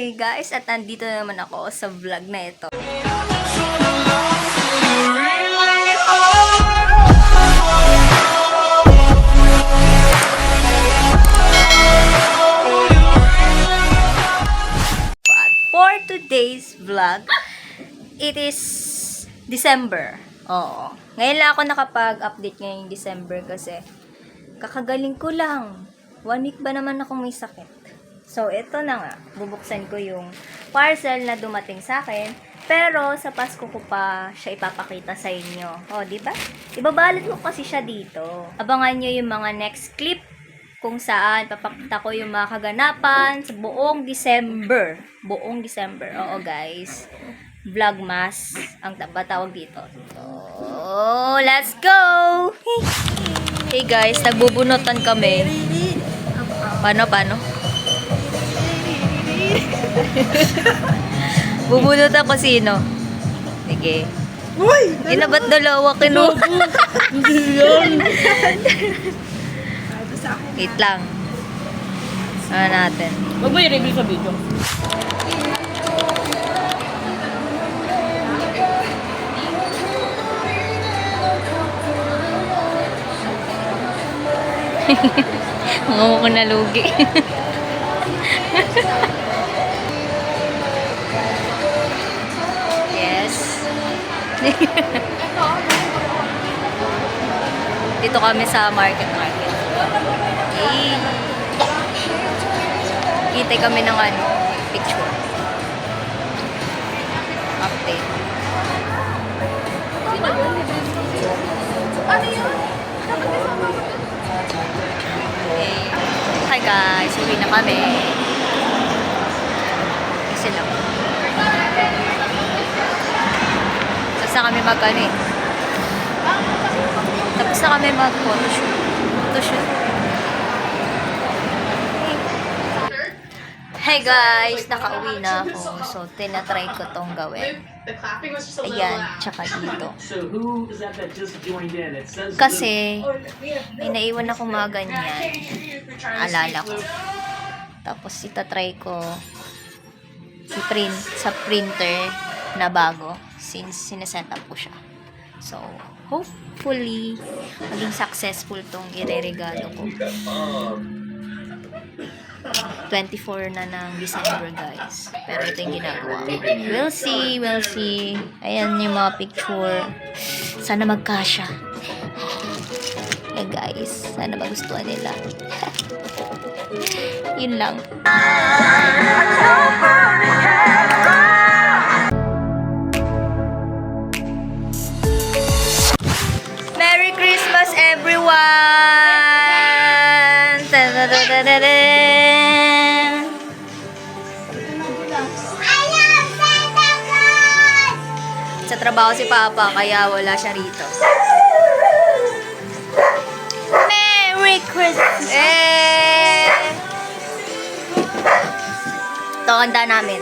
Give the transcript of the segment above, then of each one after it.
Hey guys, at nandito naman ako sa vlog na ito. For today's vlog, it is December. Oo. Ngayon lang ako nakapag-update ngayong December kasi kakagaling ko lang. 1 week ba naman akong may sakit. So, ito na nga. Bubuksan ko yung parcel na dumating sa akin. Pero, sa Pasko ko pa siya ipapakita sa inyo. O, diba? Ibabalot ko kasi siya dito. Abangan nyo yung mga next clip kung saan papakita ko yung mga kaganapan sa buong December. Buong December. Oo, guys. Vlogmas ang tawag dito. So, let's go! Hey guys, nagbubunutan kami. Paano? Bubunutan ko sino? Sige. Uy! Ba't dalawa kinuha? Hindi yan. Wait lang. Ano natin? Huwag mo i-review sa video. Mga ko nalugi. Yes. Dito kami sa market. Hey. Kitay kami ng picture. Update. Ano yun? Hi guys, uwi na kami. Kasi lang. Tapos na kami Tapos na kami photoshoot. Hey guys, nakauwi na ako. So, tinatry ko tong gawin. Ayan, tsaka dito. Kasi, may naiwan akong mga ganyan. Alala ko. Tapos, itatry ko sa printer na bago since sineset up ko siya. So, hopefully, maging successful tong ireregalo ko. 24 na ng December, guys. Pero ito yung ginagawa ko. We'll see. Ayan yung mga picture. Sana magkasya. Guys, sana magustuhan nila. Yun lang. Merry Christmas, everyone! Sa trabaho si Papa, kaya wala siya rito. Merry Christmas! Ito ang handa namin.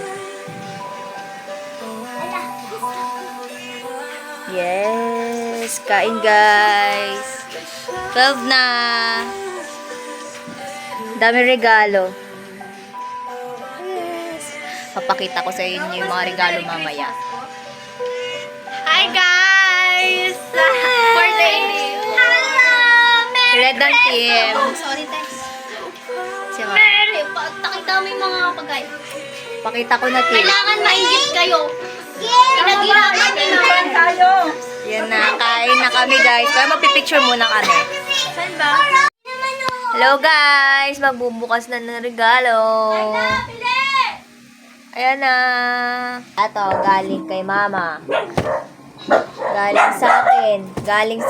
Yes! Kain, guys! 12 na! Dami regalo. Yes! Papakita ko sa inyo yung mga regalo mamaya. Hi guys! For the hello! Red and Team. Sorry, thanks. Siya. Pakita mo yung mga pagkain. Pakita ko na, Team. Kailangan maingit kayo. Pinaghirapan din naman tayo. Yan na, kain na kami guys. Kaya magpipicture muna kami. Saan ba? Hello guys! Magbubukas na ng regalo. Ayan na. Ito, galing kay Mama. Galing sa akin. Galing.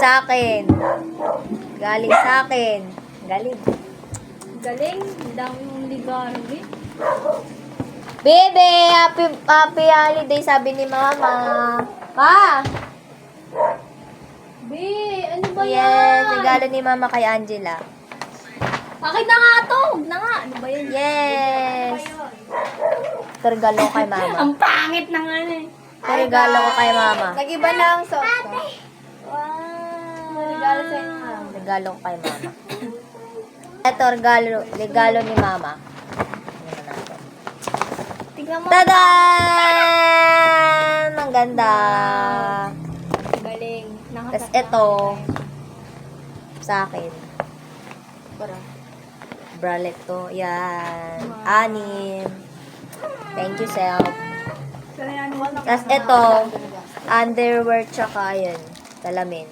Galing. Daming ligaro eh. Bebe! Happy holiday, sabi ni Mama. Ma! Be, ano ba yan? Yes, regalo ni Mama kay Angela. Bakit na nga to? Huwag na nga. Ano ba yan? Yes! Ito regalo ko kay Mama. Ang pangit na nga eh. Ito regalo ko kay Mama. Nag-iba na ang sauce ko. Wow. Regalo sa inyo. Regalo ko kay Mama. Ito regalo ni Mama. Tingnan natin. Tignan mo. Tadan! Ang ganda. Galing. Tapos ito, sa akin. Bralette to. Yan. 6. Thank you, self. Tapos ito, underwear tsaka yun, salamin.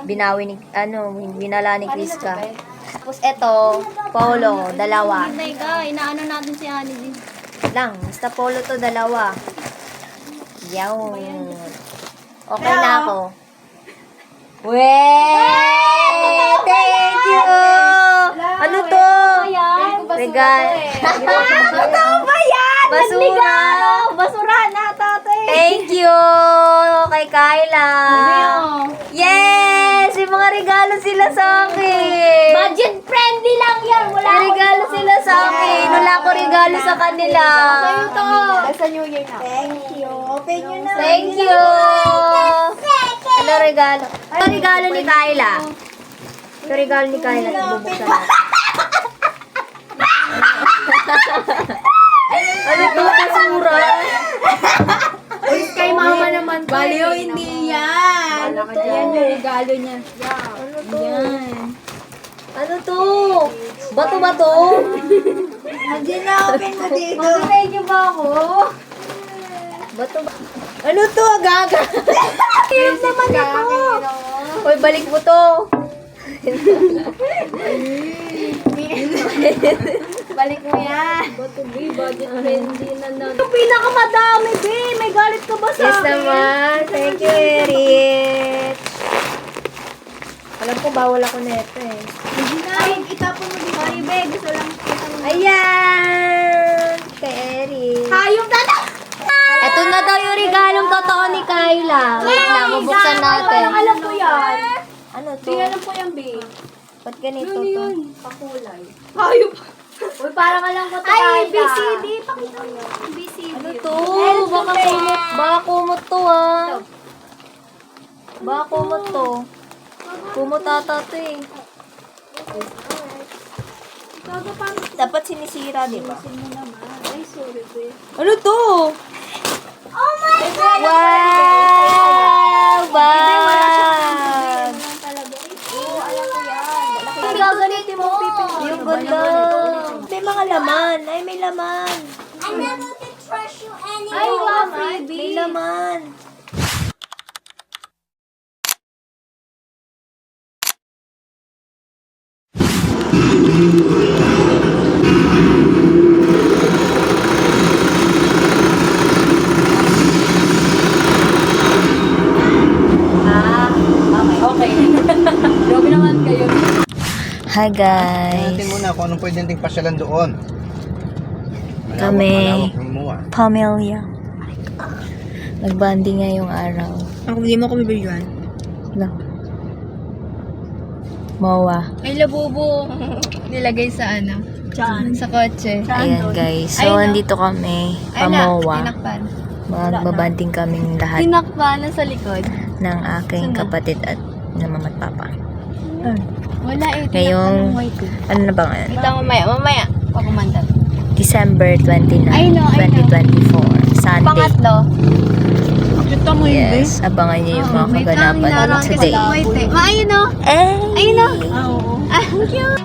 Binala ni Kriska. Tapos ito, polo, 2. Hintay ka. Inaano natin si Ani din. Lang, basta polo to, 2. Yawn. Okay na ako. Weh! Thank you! Ano to? Regal. Totoo ba yan? Basura. Basura na, tatay. Thank you kay Kyla. Yes! May mga regalo sila sa akin. Budget friendly lang yan. Wala May regalo sila sa akin. Wala ko regalo sa kanila. Sa'yo to. Sa New Year na. Thank you. Open nyo na. Thank you. Ano regalo? Ano regalo ni Kyla? Ito regalo ni Kyla. Bubuksan natin. Ano ito? Basura. Kay mama naman to. Baliw, hindi yan. Ano to? Yan yung regalo niya. Ano to? Ano to? Bato ba to? Hindi na open mo dito. Mag-thank ba ako? Bato ba? Ano to? Gaga. Hirap naman ako. Hoy, balik mo to. Balik mo yan. Budget friendly na. Ito pinakamadami, be. May galit ka ba sa Yes akin? naman. Thank you, Eric. Alam ko, bawal ako neto eh. Hindi na. Ay, itapon mo dito. Sorry, be. Gusto lang kita mo. Ayan! Kay Eric. Hayop na na! Ito na daw yung regalong totoo ni Kyla. Wait lang, bubuksan natin. Parang alam ko yan. Ano to? Hindi alam ko yan, be. Ba't ganito to? Pakulay. Hayop. Uy, parang alam ko to. Ay, BCD. Pakita mo. BCD. Ano to? Baka kumot. Baka kumot to ah. Baka kumot to. Kumot ata to eh. Dapat sinisira, di ba? Ay, sorry, be. Ano to? Oh my God! Wow! Bag! Talaga. Oo, alam ko yan. Ang gagalitin mo, yung ganda. May mga laman. Ay, may laman. I never can trust you anymore. Ay, wow, may laman. Okay. Grabe naman kayo. Hi guys. Tingnan muna kung anong pwede nating pasyalan doon. Kami. Malawak ng MUA. Pamilya. Nagbanding ngayong araw. Ako, hindi mo kami bigyan. No. Mowa. May labubo nilagay sa ano? Sa kotse. Ayan guys. So, Ay, no. andito kami. Ay na, Pamowa. tinakpan. Magbabanding kaming lahat Tinakpan na sa likod. ng aking Sino? kapatid at ng mama at papa. Wala eh. Ngayong, Tinakpan ng white eh. ano na ba ngayon? Kita mamaya. Pakumanda. December 29, I know. 2024. Sunday. Pangatlo. Kita mo Yes, abangan niyo yung mga kaganapan today. White eh. Ayun o. Eh! Ayun o. Oo. Ah, cute.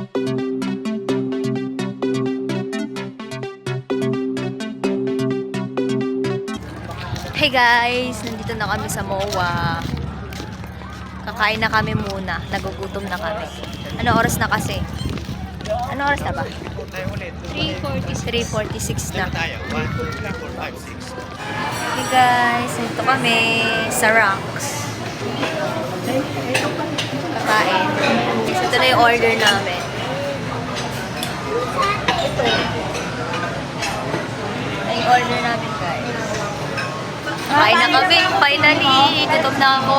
Hey guys! Nandito na kami sa MOA. Kakain na kami muna. Nagugutom na kami. Ano oras na kasi? Ano oras na ba? 3:46 na. Hey guys! Nandito kami sa Rocks. Kakain. So, ito na yung order namin. Ito. Ay, order namin guys. Kain na kami, finally. Gutom na ako.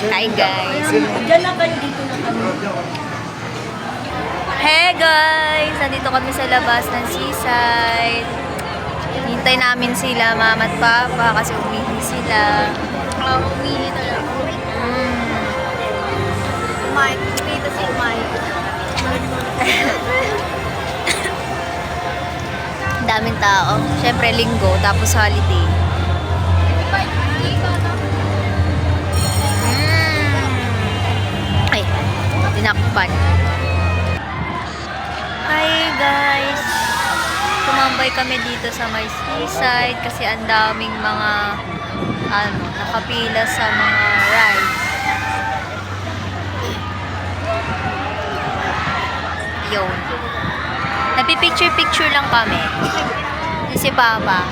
Kain guys. Diyan na kayo dito na kami. Hey guys! Nandito kami sa labas ng seaside. Hintay namin sila, mama at papa, kasi umihi sila. Umihi talaga. Mike, dito si Mike. Daming tao. Siyempre, linggo, tapos holiday. Ay, tinakpan. Hi guys! Tumambay kami dito sa may seaside kasi ang daming mga nakapila sa mga rides. Yun. Nagpipicture-picture lang kami. Yung si Papa.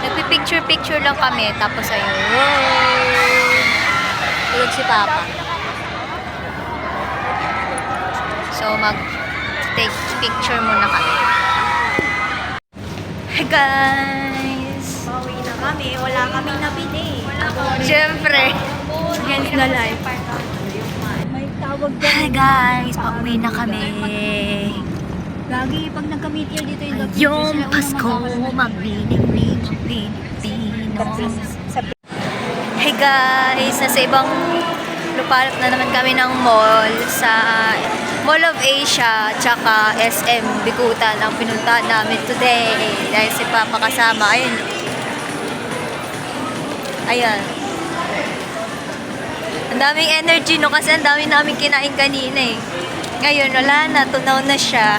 Nagpipicture-picture lang kami. Tapos ayun. Tulog si Papa. So, mag-take picture muna kami. Hi guys! Pauwi na kami. Wala kami nabili. Siyempre. Against the life. May tawag doon. Hi guys! Pauwi na kami. Lagi pag nagka-meteor dito yung Yung Pasko, magbiling-ling Pilipino. Hey guys! Nasa ibang lupalop na naman kami ng mall sa Mall of Asia tsaka SM Bikutan ang pinuntahan namin today. Dahil si Papa kasama. Ayun. Ayan. Ang daming energy no kasi ang daming namin kinain kanina eh. Ngayon, wala na. Tunaw na siya.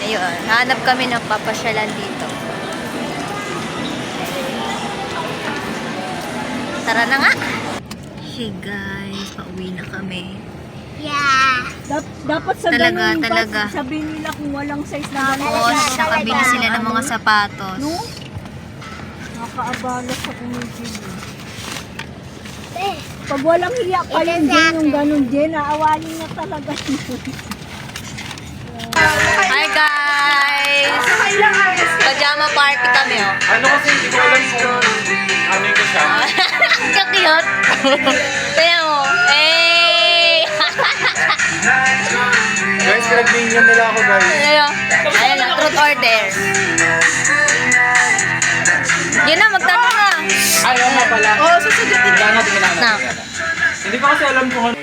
Ayun. Hanap kami ng papasyalan dito. Tara na nga! Hey guys, pauwi na kami. Dapat sa Talaga, ganun, talaga. sabihin nila kung walang size na gano'n. Tapos, nakabili sila ng mga sapatos. No? Nakaabala sa kumigil. Pag walang hiya pa yun din, yung ganun din, naawalin na talaga. Hi guys! Pajama party kami oh. Ano kasi hindi ko alam kung ano yung siya. Kakiyot! Kaya mo, eh! Guys, pinag-minion nila ako guys. Ayan na, truth order. Yun na, magtanong na. Ayaw nga pala. Oo, sasagutin. Kailangan natin Na. Hindi ko kasi alam kung ano.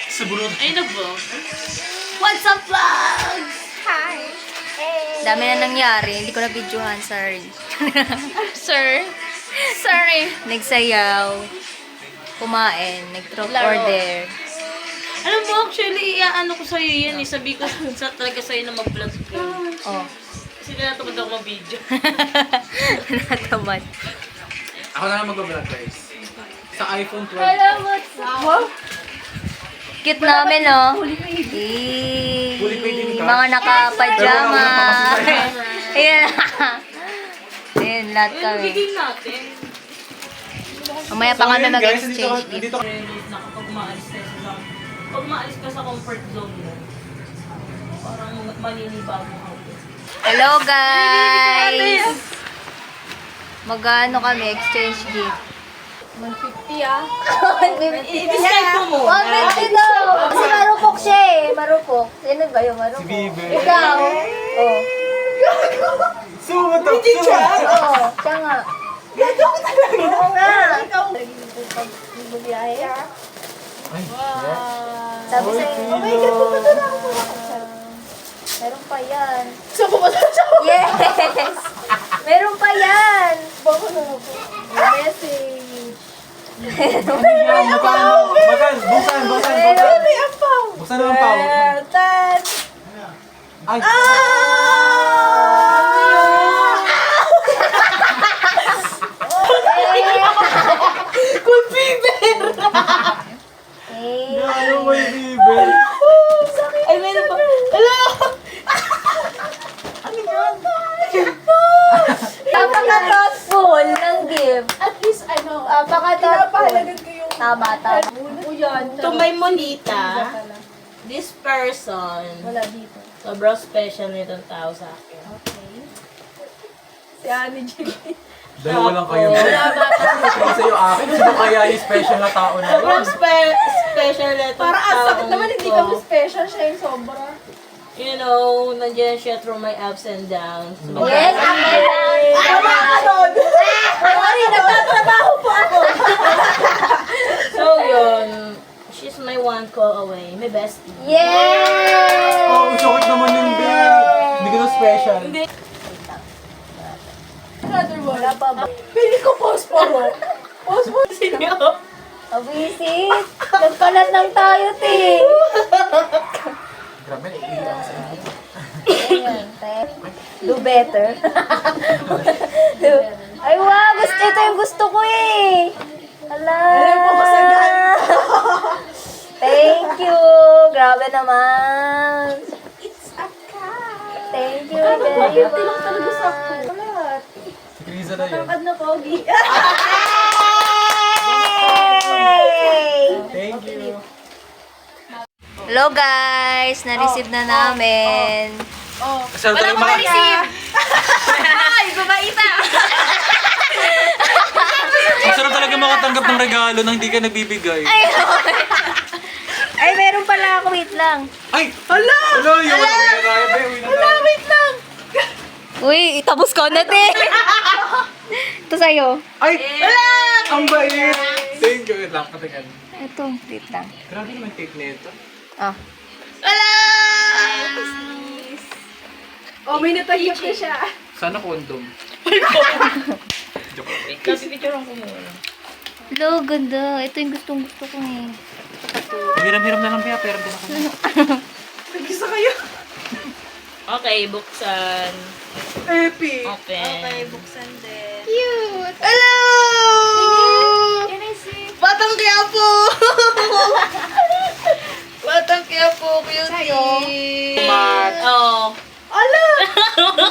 Sa burot. Ay, What's up, vlogs? Hi! Dami na nangyari, hindi ko na videohan, sorry. Sir? Sorry. Nagsayaw, kumain, nag-truth order. Alam mo, actually, ano ko sa'yo yan eh. Sabi ko talaga sa'yo na mag-vlog ko. Oh. Kasi tinatamad ako mag-video. Natamad. Ako na lang mag-vlog guys. Sa iPhone 12. Cute namin, no? Fully paid din ka? Mga naka-pajama. Ayan. Ayan, lahat kami. Bigyan natin. Mamaya pa kami ayun, guys, mag-exchange gift. nandito ka. Na kapag umaalis ka sa pag umaalis ka sa comfort zone mo, parang maninibago ako. Hello, guys! Mag-ano kami, exchange gift. 150 ah. 150. I-describe mo muna. 150 daw! Kasi marupok siya eh. Marupok. Sino ba yung marupok? Si Bibe. Ikaw. Oh. Sumatok! Oo, siya nga. Oo nga. Ay, Sabi sa'yo, oh my God, pupunta na ako. Meron pa yan. So, pumunta siya. Yes! Meron pa yan! Bako na ako. Message. Magan! Buksan! Buksan naman pao. Tan. Ay! Ano mo yung Bibe? Ay, meron pa. Hello! Napaka-thoughtful ng gift. At least, ano, Napaka-thoughtful. pinapahalagan ko yung Tama. o yan. To my monita, this person, Wala dito. sobrang special nitong tao sa akin. Si Ani J. Dalawa lang kayo. Kasi yung akin, sino kaya yung special na tao na Sobrang special nitong Para ang sakit taong naman, hindi to. kami special. Siya yung sobra. You know, nandiyan siya through my ups and downs. Yes, after that. Wala ka doon! Sorry, nagtatrabaho po ako. So yun, she's my one call away, my bestie. Yay! Oh, sakit naman yung Bibe. Hindi Abisit. Nagkalat lang tayo, te. Grabe, naiiyak ako sa inyo. Ayan, te. Do better. Ay, wow. Ito yung gusto ko eh. Hala. Thank you. Grabe naman. Thank you very much. Si Krisa na yun. Na pogi. Thank you. Hello guys, na-receive na namin. Saan tayo Receive. Ay, babaita. Masarap talaga makatanggap ng regalo nang hindi ka nagbibigay. Ay, meron pala ako. Wait lang. Ay! Hala! Hala! Yung Wait lang. Uy, itabos ko na, te. Ito sa'yo. Ay! Hala! Ang bait! Thank you. Wait lang, katingan. Ito, wait lang. Grabe naman tape na ito. Ah. Oh, may natahiyap na siya. Sana condom. Joke lang. Kasi picturean ko muna. Hello, ganda. Ito yung gustong-gusto ko eh. Hiram-hiram na lang kaya, pero din ako. Nag-isa kayo. Okay, buksan. Epic. Open. buksan din. Cute! Hello! Can I see? Batang Quiapo! Batang Quiapo, cutie! Oh. Ala!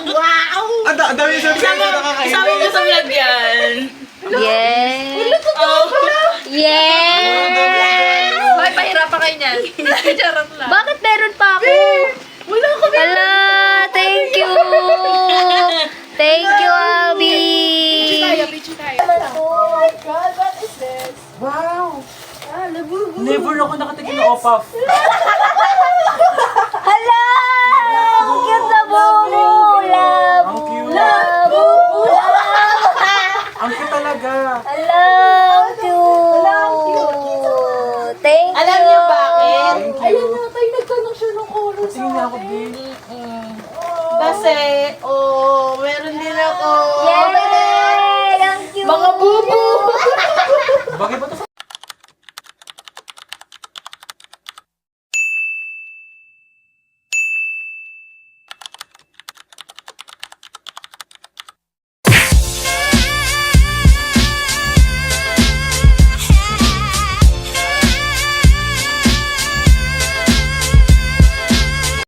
Wow! Ang dami yung sabi na nakakain. Sabi mo sa vlog yan. Yes. Oh. Yes. Ay, pahirapan kayo niyan. Charot lang. Bakit meron pa ako? Wala ko na! Hala, thank you. Thank you, Abby. Picture tayo. Oh my God, what is this? Wow! Ah, labugo. Never ako nakatingin na opaf. Hala! Ang cute na bumo. Labo. Ang cute. Labo. Ang cute talaga. Hala, ang cute. Thank you. Alam niyo bakit? Thank you. Ayun na, tayo nagtanong siya ng color sa Tingin ako akin. din. Kasi, meron din ako. Yay! Ang cute. Mga